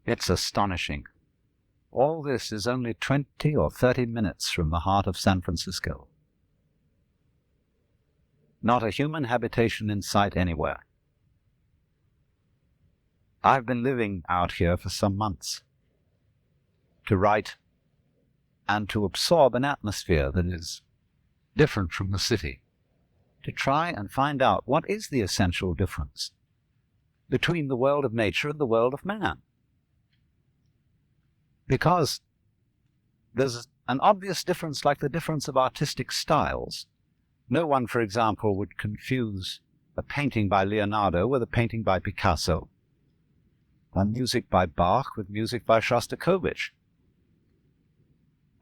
It's astonishing. All this is only 20 or 30 minutes from the heart of San Francisco. Not a human habitation in sight anywhere. I've been living out here for some months to write and to absorb an atmosphere that is different from the city, to try and find out what is the essential difference between the world of nature and the world of man. Because there's an obvious difference, like the difference of artistic styles. No one, for example, would confuse a painting by Leonardo with a painting by Picasso, and music by Bach with music by Shostakovich.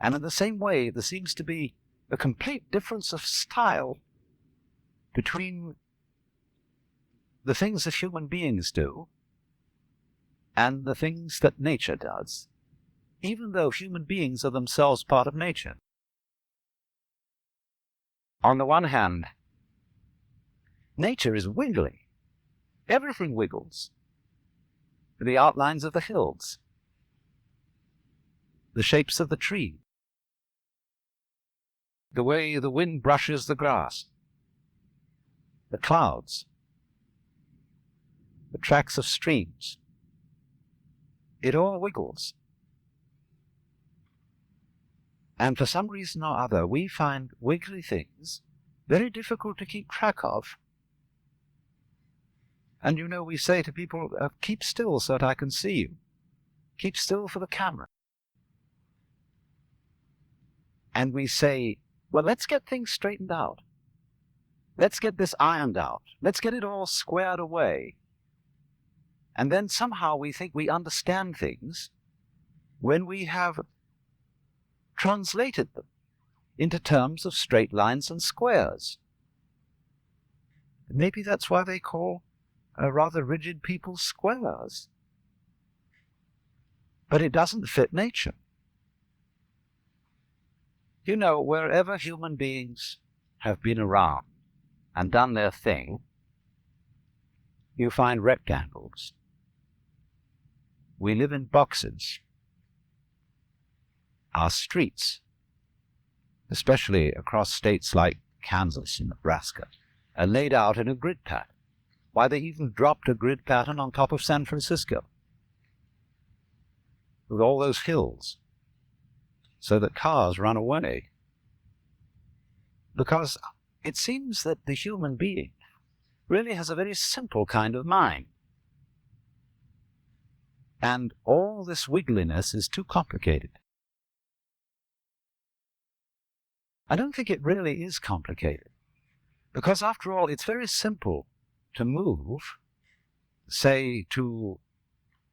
And in the same way, there seems to be a complete difference of style between the things that human beings do and the things that nature does, even though human beings are themselves part of nature. On the one hand, nature is wiggly. Everything wiggles. The outlines of the hills, the shapes of the trees, the way the wind brushes the grass, the clouds, the tracks of streams. It all wiggles. And for some reason or other, we find wiggly things very difficult to keep track of. And you know, we say to people, keep still so that I can see you. Keep still for the camera. And we say, well, let's get things straightened out. Let's get this ironed out. Let's get it all squared away. And then somehow we think we understand things when we have translated them into terms of straight lines and squares. Maybe that's why they call rather rigid people squares. But it doesn't fit nature. You know, wherever human beings have been around and done their thing, you find rectangles. We live in boxes. Our streets, especially across states like Kansas and Nebraska, are laid out in a grid pattern. Why, they even dropped a grid pattern on top of San Francisco with all those hills so that cars run away. Because it seems that the human being really has a very simple kind of mind. And all this wiggliness is too complicated. I don't think it really is complicated. Because after all, it's very simple to move, say to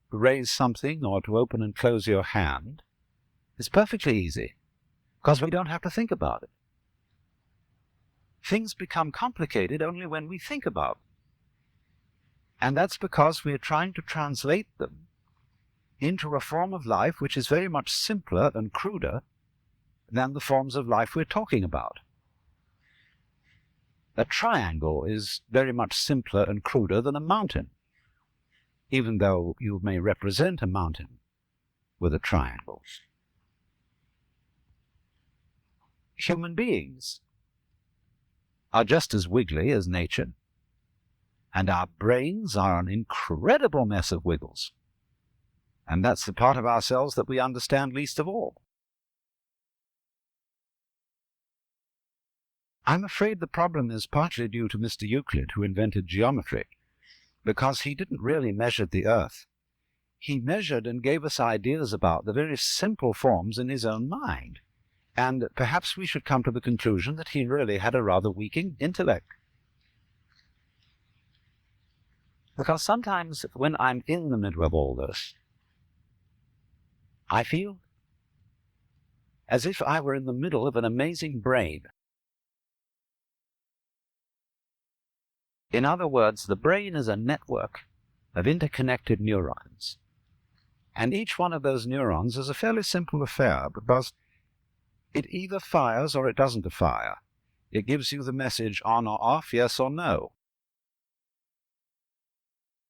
raise something or to open and close your hand. It's perfectly easy, because we don't have to think about it. Things become complicated only when we think about them. And that's because we're trying to translate them into a form of life which is very much simpler and cruder than the forms of life we're talking about. A triangle is very much simpler and cruder than a mountain, even though you may represent a mountain with a triangle. Human beings are just as wiggly as nature, and our brains are an incredible mess of wiggles. And that's the part of ourselves that we understand least of all. I'm afraid the problem is partly due to Mr. Euclid, who invented geometry, because he didn't really measure the earth. He measured and gave us ideas about the very simple forms in his own mind. And perhaps we should come to the conclusion that he really had a rather weak intellect. Because sometimes when I'm in the middle of all this, I feel as if I were in the middle of an amazing brain. In other words, the brain is a network of interconnected neurons. And each one of those neurons is a fairly simple affair, because it either fires or it doesn't fire. It gives you the message on or off, yes or no.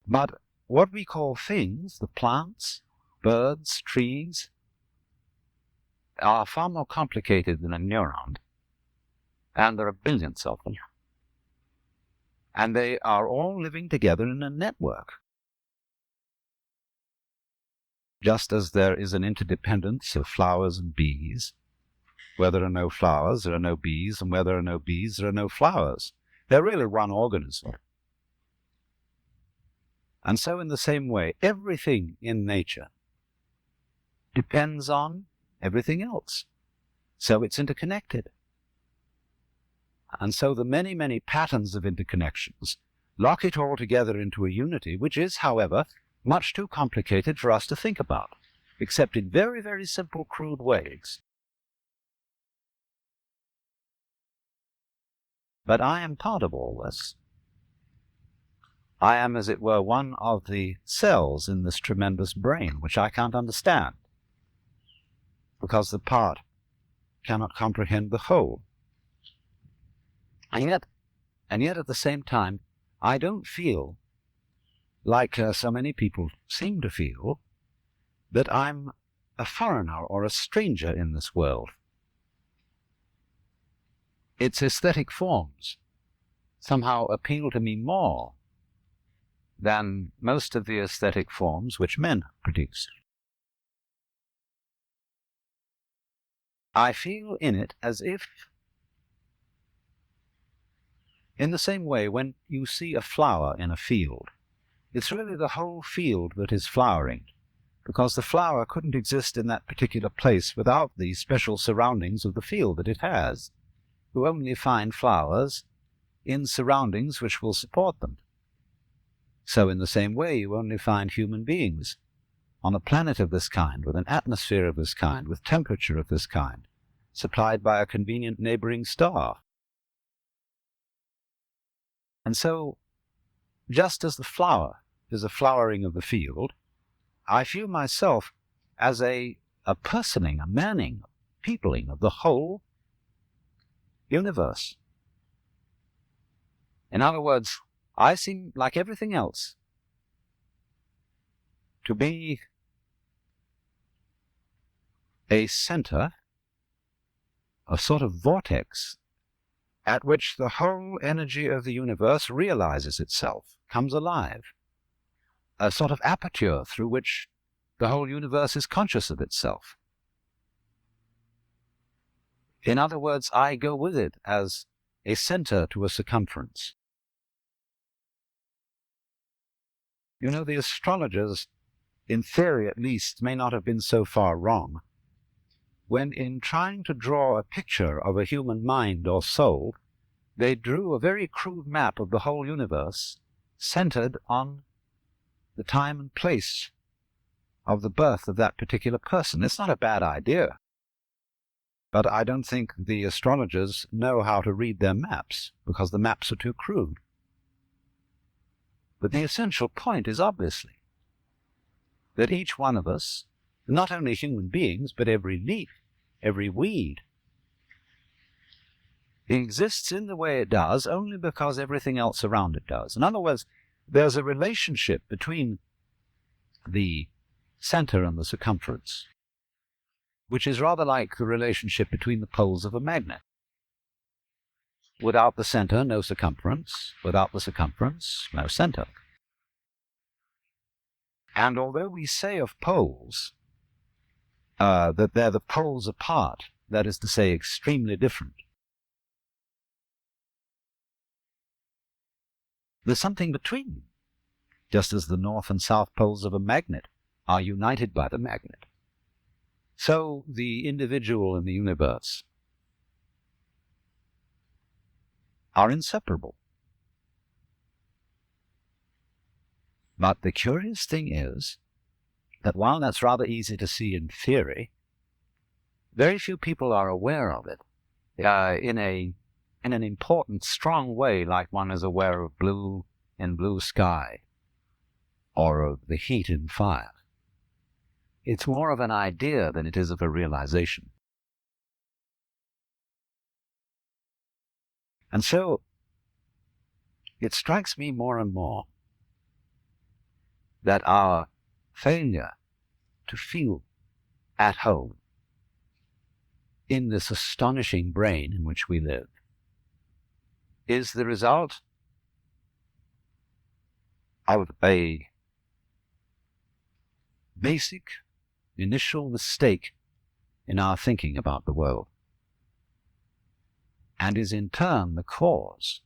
But what we call things, the plants, birds, trees, are far more complicated than a neuron, and there are billions of them. And they are all living together in a network. Just as there is an interdependence of flowers and bees, where there are no flowers, there are no bees, and where there are no bees, there are no flowers. They're really one organism. And so in the same way, everything in nature depends on everything else. So it's interconnected. And so the many, many patterns of interconnections lock it all together into a unity, which is, however, much too complicated for us to think about, except in very, very simple, crude ways. But I am part of all this. I am, as it were, one of the cells in this tremendous brain, which I can't understand, because the part cannot comprehend the whole. And yet at the same time, I don't feel, like so many people seem to feel, that I'm a foreigner or a stranger in this world. Its aesthetic forms somehow appeal to me more than most of the aesthetic forms which men produce. I feel in it as if, in the same way, when you see a flower in a field, it's really the whole field that is flowering, because the flower couldn't exist in that particular place without the special surroundings of the field that it has. You only find flowers in surroundings which will support them. So in the same way, you only find human beings on a planet of this kind, with an atmosphere of this kind, with temperature of this kind, supplied by a convenient neighboring star. And so, just as the flower is a flowering of the field, I feel myself as a personing, a manning, peopling of the whole universe. In other words, I seem, like everything else, to be a center, a sort of vortex, at which the whole energy of the universe realizes itself, comes alive, a sort of aperture through which the whole universe is conscious of itself. In other words, I go with it as a center to a circumference. You know, the astrologers, in theory at least, may not have been so far wrong, when in trying to draw a picture of a human mind or soul, they drew a very crude map of the whole universe, centered on the time and place of the birth of that particular person. It's not a bad idea, but I don't think the astrologers know how to read their maps, because the maps are too crude. But the essential point is obviously that each one of us, not only human beings, but every leaf, every weed, exists in the way it does only because everything else around it does. In other words, there's a relationship between the center and the circumference, which is rather like the relationship between the poles of a magnet. Without the center, no circumference. Without the circumference, no center. And although we say of poles that they're the poles apart, that is to say, extremely different, there's something between them, just as the north and south poles of a magnet are united by the magnet. So the individual and the universe are inseparable. But the curious thing is that while that's rather easy to see in theory, very few people are aware of it in an important, strong way, like one is aware of blue in blue sky or of the heat in fire. It's more of an idea than it is of a realization. And so it strikes me more and more that our failure to feel at home in this astonishing brain in which we live is the result of a basic initial mistake in our thinking about the world, and is in turn the cause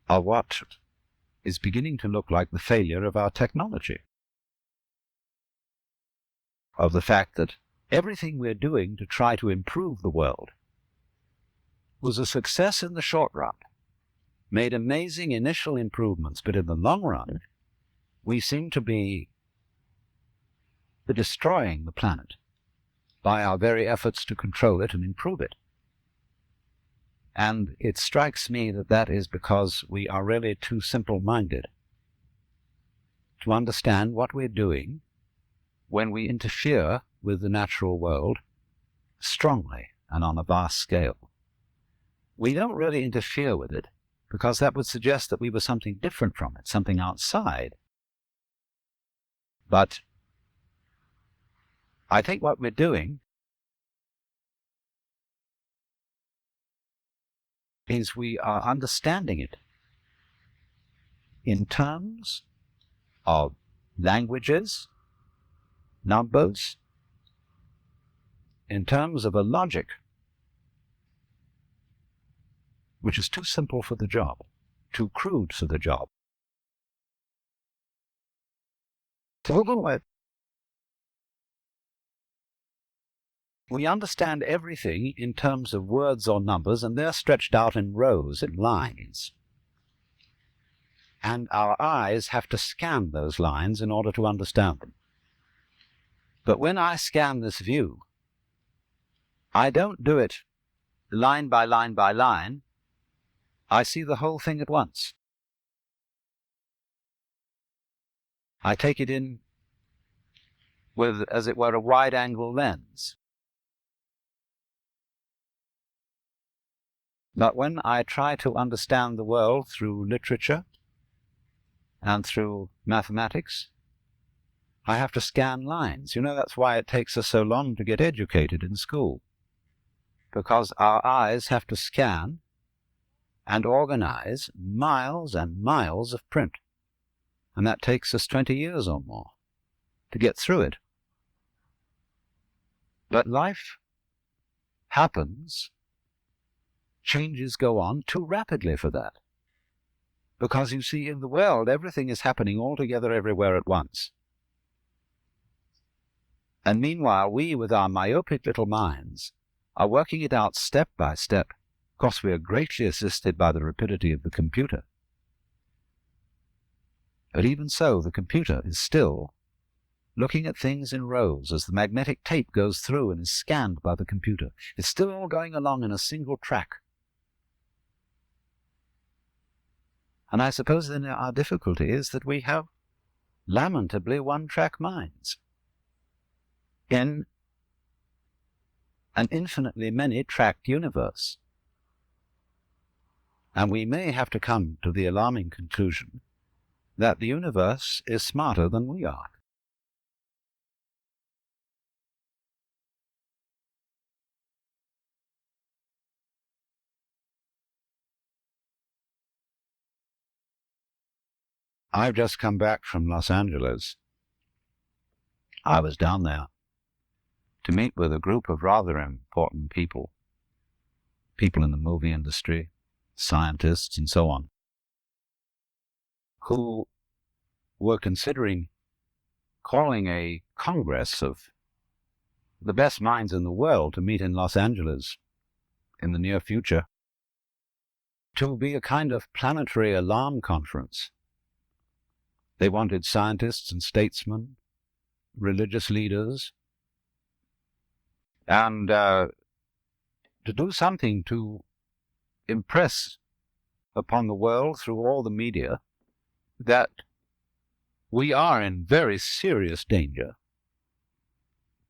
of what is beginning to look like the failure of our technology, of the fact that everything we're doing to try to improve the world was a success in the short run, made amazing initial improvements, but in the long run, we seem to be destroying the planet by our very efforts to control it and improve it. And it strikes me that that is because we are really too simple-minded to understand what we're doing when we interfere with the natural world strongly and on a vast scale. We don't really interfere with it because that would suggest that we were something different from it, something outside. But I think what we're doing is we are understanding it in terms of languages, numbers, in terms of a logic which is too simple for the job, too crude for the job. We understand everything in terms of words or numbers, and they're stretched out in rows, in lines. And our eyes have to scan those lines in order to understand them. But when I scan this view, I don't do it line by line by line. I see the whole thing at once. I take it in with, as it were, a wide-angle lens. But when I try to understand the world through literature and through mathematics, I have to scan lines. You know, that's why it takes us so long to get educated in school, because our eyes have to scan and organize miles and miles of print. And that takes us 20 years or more to get through it. But life happens, changes go on too rapidly for that. Because you see, in the world, everything is happening all together everywhere at once. And meanwhile, we, with our myopic little minds, are working it out step by step. Of course, we are greatly assisted by the rapidity of the computer. But even so, the computer is still looking at things in rows as the magnetic tape goes through and is scanned by the computer. It's still all going along in a single track. And I suppose then our difficulty is that we have lamentably one-track minds in an infinitely many-tracked universe. And we may have to come to the alarming conclusion that the universe is smarter than we are. I've just come back from Los Angeles. I was down there to meet with a group of rather important people in the movie industry, scientists and so on, who were considering calling a congress of the best minds in the world to meet in Los Angeles in the near future, to be a kind of planetary alarm conference. They wanted scientists and statesmen, religious leaders, and to do something to impress upon the world through all the media that we are in very serious danger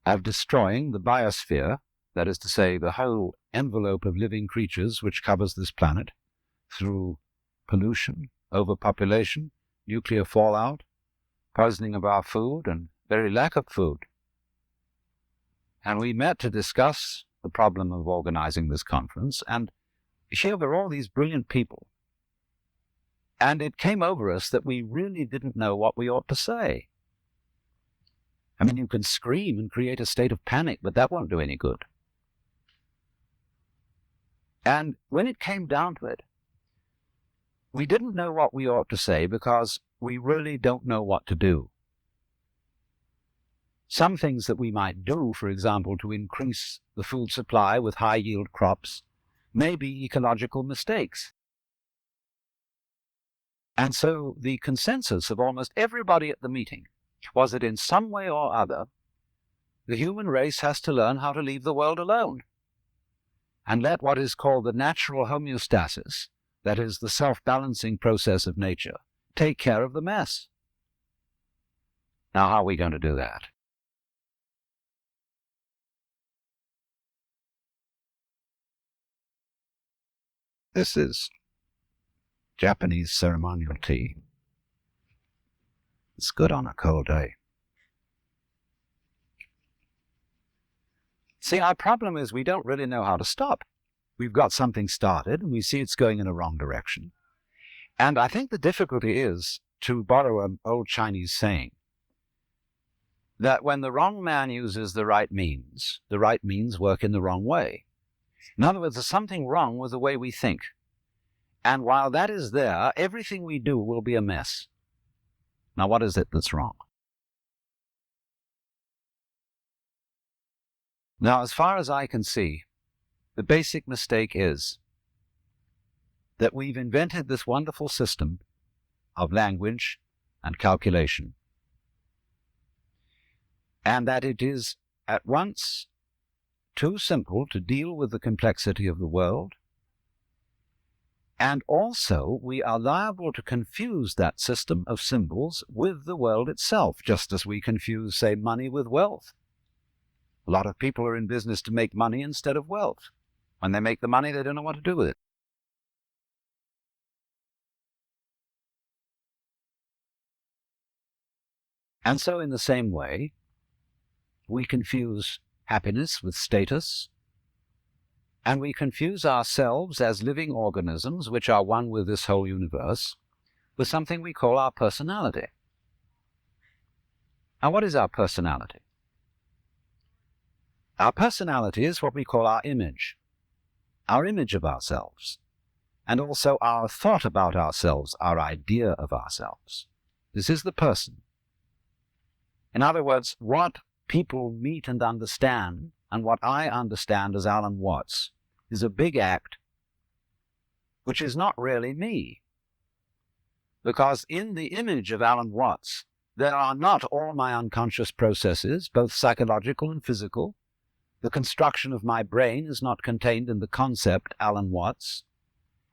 of destroying the biosphere, that is to say, the whole envelope of living creatures which covers this planet, through pollution, overpopulation, nuclear fallout, poisoning of our food and very lack of food. And we met to discuss the problem of organizing this conference, and here were all these brilliant people. And it came over us that we really didn't know what we ought to say. I mean, you can scream and create a state of panic, but that won't do any good. And when it came down to it, we didn't know what we ought to say because we really don't know what to do. Some things that we might do, for example, to increase the food supply with high-yield crops, may be ecological mistakes. And so the consensus of almost everybody at the meeting was that in some way or other, the human race has to learn how to leave the world alone and let what is called the natural homeostasis, that is, the self-balancing process of nature, take care of the mess. Now, how are we going to do that? This is Japanese ceremonial tea. It's good on a cold day. See, our problem is we don't really know how to stop. We've got something started, and we see it's going in a wrong direction. And I think the difficulty is, to borrow an old Chinese saying, that when the wrong man uses the right means work in the wrong way. In other words, there's something wrong with the way we think. And while that is there, everything we do will be a mess. Now, what is it that's wrong? Now, as far as I can see, the basic mistake is that we've invented this wonderful system of language and calculation, and that it is at once too simple to deal with the complexity of the world, and also we are liable to confuse that system of symbols with the world itself, just as we confuse, say, money with wealth. A lot of people are in business to make money instead of wealth. When they make the money, they don't know what to do with it. And so in the same way, we confuse happiness with status, and we confuse ourselves as living organisms, which are one with this whole universe, with something we call our personality. Now, what is our personality? Our personality is what we call our image of ourselves, and also our thought about ourselves, our idea of ourselves. This is the person. In other words, what people meet and understand, and what I understand as Alan Watts, is a big act which is not really me. Because in the image of Alan Watts, there are not all my unconscious processes, both psychological and physical. The construction of my brain is not contained in the concept Alan Watts,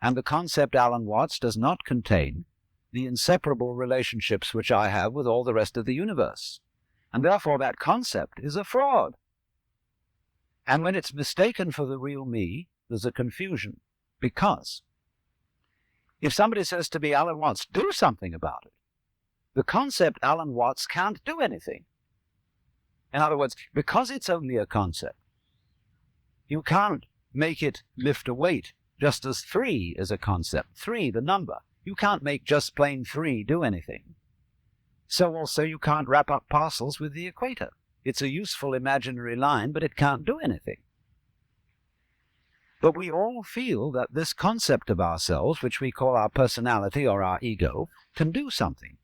and the concept Alan Watts does not contain the inseparable relationships which I have with all the rest of the universe. And therefore that concept is a fraud. And when it's mistaken for the real me, there's a confusion. Because if somebody says to me, Alan Watts, do something about it, the concept Alan Watts can't do anything. In other words, because it's only a concept, you can't make it lift a weight, just as 3 is a concept. 3, the number. You can't make just plain 3 do anything. So also you can't wrap up parcels with the equator. It's a useful imaginary line, but it can't do anything. But we all feel that this concept of ourselves, which we call our personality or our ego, can do something,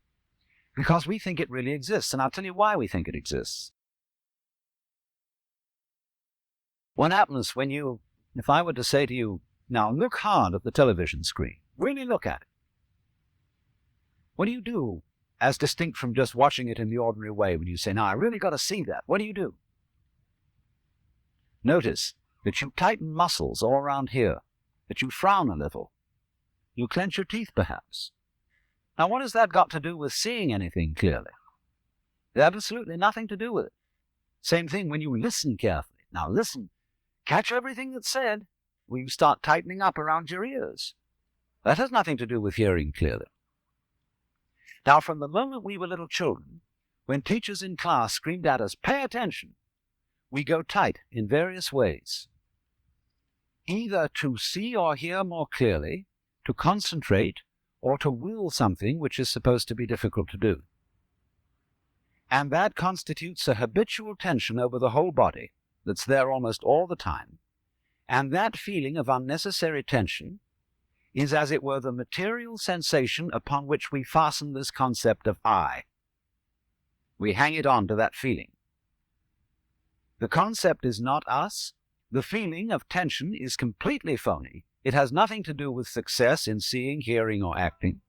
because we think it really exists. And I'll tell you why we think it exists. What happens when if I were to say to you, now look hard at the television screen, really look at it. What do you do as distinct from just watching it in the ordinary way when you say, now I really got to see that? What do? Notice that you tighten muscles all around here, that you frown a little. You clench your teeth perhaps. Now what has that got to do with seeing anything clearly? There's absolutely nothing to do with it. Same thing when you listen carefully. Now listen, catch everything that's said when you start tightening up around your ears. That has nothing to do with hearing clearly. Now, from the moment we were little children, when teachers in class screamed at us, "Pay attention," we go tight in various ways, either to see or hear more clearly, to concentrate, or to will something which is supposed to be difficult to do. And that constitutes a habitual tension over the whole body that's there almost all the time. And that feeling of unnecessary tension is, as it were, the material sensation upon which we fasten this concept of I. We hang it on to that feeling. The concept is not us. The feeling of tension is completely phony. It has nothing to do with success in seeing, hearing, or acting.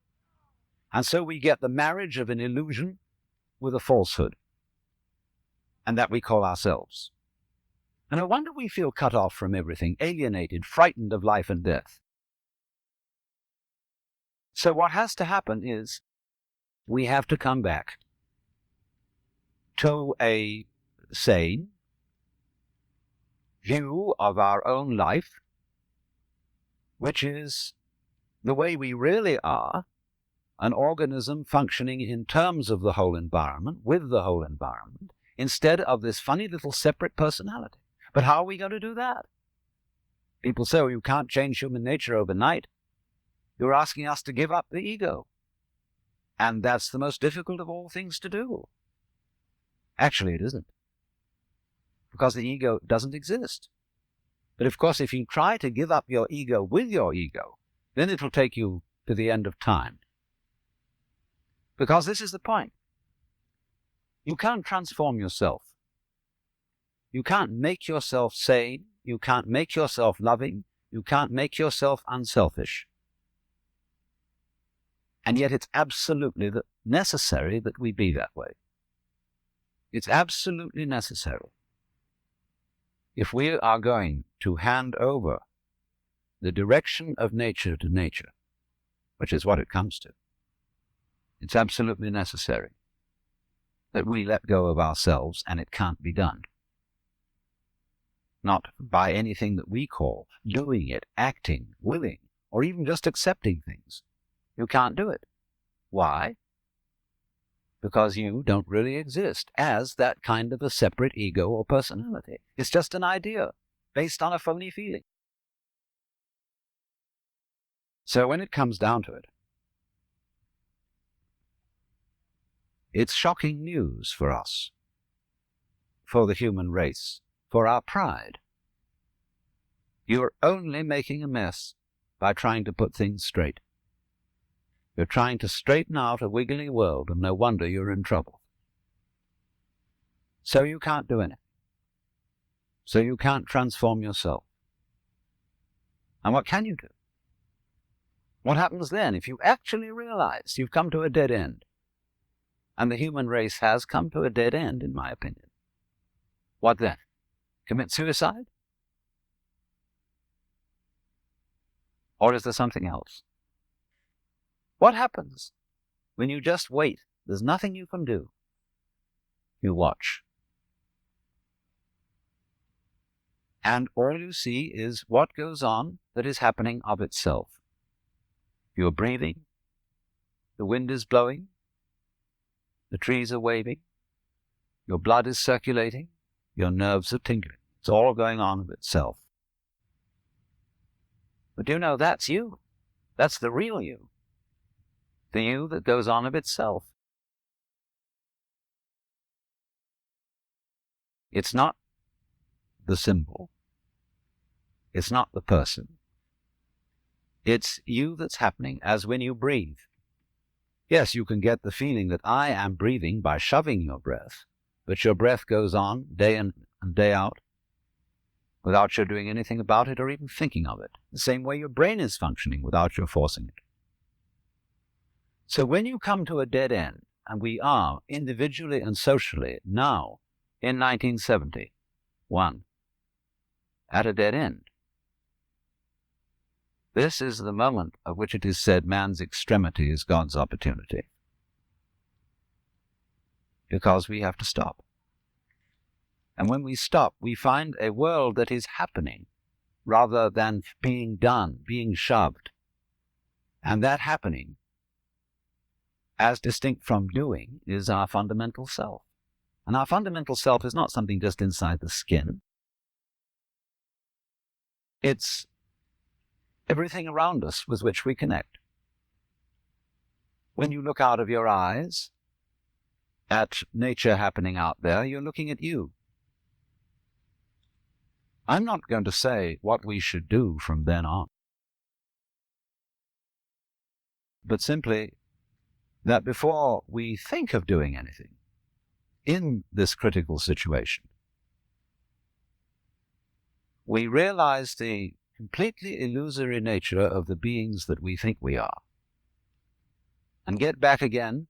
And so we get the marriage of an illusion with a falsehood, and that we call ourselves. And no wonder we feel cut off from everything, alienated, frightened of life and death. So what has to happen is we have to come back to a sane view of our own life, which is the way we really are, an organism functioning in terms of the whole environment, with the whole environment, instead of this funny little separate personality. But how are we going to do that? People say, "Oh, you can't change human nature overnight." You're asking us to give up the ego. And that's the most difficult of all things to do. Actually, it isn't, because the ego doesn't exist. But of course, if you try to give up your ego with your ego, then it'll take you to the end of time. Because this is the point. You can't transform yourself. You can't make yourself sane. You can't make yourself loving. You can't make yourself unselfish. And yet it's absolutely necessary that we be that way. It's absolutely necessary. If we are going to hand over the direction of nature to nature, which is what it comes to, it's absolutely necessary that we let go of ourselves, and it can't be done. Not by anything that we call doing it, acting, willing, or even just accepting things. You can't do it. Why? Because you don't really exist as that kind of a separate ego or personality. It's just an idea based on a phony feeling. So when it comes down to it, it's shocking news for us, for the human race, for our pride. You're only making a mess by trying to put things straight. You're trying to straighten out a wiggly world, and no wonder you're in trouble. So you can't do anything. So you can't transform yourself. And what can you do? What happens then if you actually realize you've come to a dead end? And the human race has come to a dead end, in my opinion. What then? Commit suicide? Or is there something else? What happens when you just wait? There's nothing you can do. You watch. And all you see is what goes on that is happening of itself. You're breathing. The wind is blowing. The trees are waving. Your blood is circulating. Your nerves are tingling. It's all going on of itself. But you know, that's you. That's the real you. The you that goes on of itself. It's not the symbol. It's not the person. It's you that's happening as when you breathe. Yes, you can get the feeling that I am breathing by shoving your breath, but your breath goes on day in and day out without your doing anything about it or even thinking of it, the same way your brain is functioning without your forcing it. So when you come to a dead end, and we are individually and socially now in 1971 at a dead end, this is the moment of which it is said man's extremity is God's opportunity. Because we have to stop. And when we stop, we find a world that is happening rather than being done, being shoved. And that happening as distinct from doing, is our fundamental self. And our fundamental self is not something just inside the skin. It's everything around us with which we connect. When you look out of your eyes at nature happening out there, you're looking at you. I'm not going to say what we should do from then on, but simply that before we think of doing anything in this critical situation, we realize the completely illusory nature of the beings that we think we are, and get back again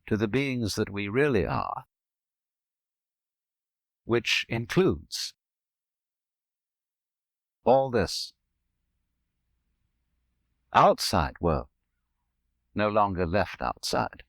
to the beings that we really are, which includes all this outside world, no longer left outside.